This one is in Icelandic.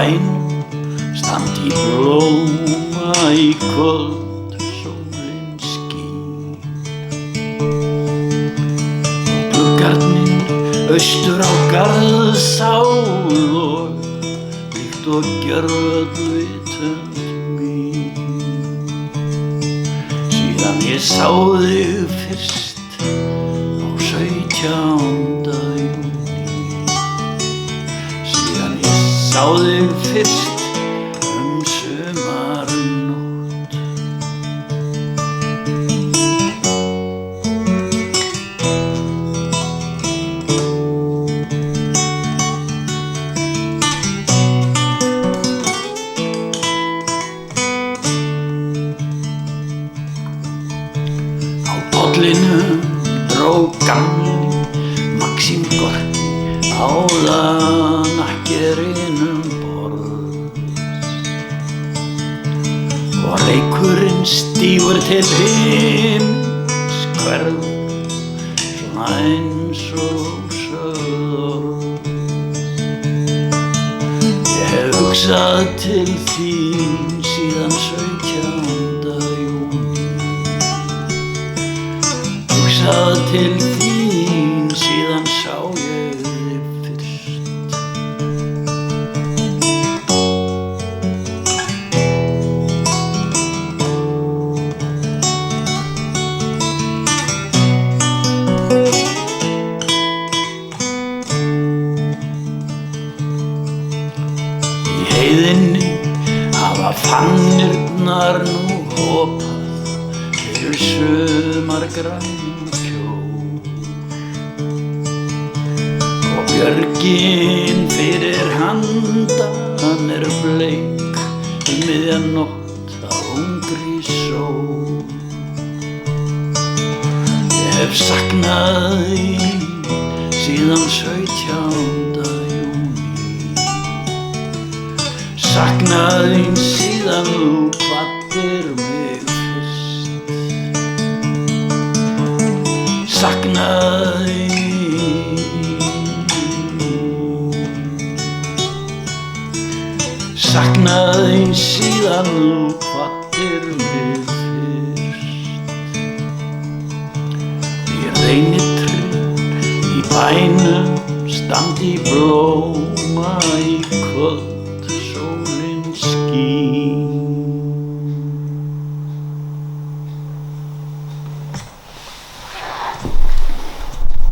bænum standi í blóma í kvöld, sólin skín. Og gluggarnir austur á Garðsá og líkt og gjörvöll vitund mín. Síðan ég sá þig fyrst á 17. júní. Síðan ég sá þig fyrst sumarnótt. Á pollinum dró gamli Maxim Gorki áðan akkerinum og leikurinn stígur til himins hverfur svona eins og sögð orð. Ég hef hugsað til þín síðan 17. júní. Hugsað til þín síðan sá ég þig fyrst. Í heiðinni hafa fannirnar nú hopað fyrir sumargrænum kjól og björgin fyrir handan bleik miðja nótt á ungri sól. Ég hef saknað þín síðan 17. júní. Saknað þín síðan þú kvaddir mig fyrst. Saknað þín. Saknað þín síðan þú kvaddir mig fyrst. Í reynitré í bænum standi í blóma í kvöld, sólin skín.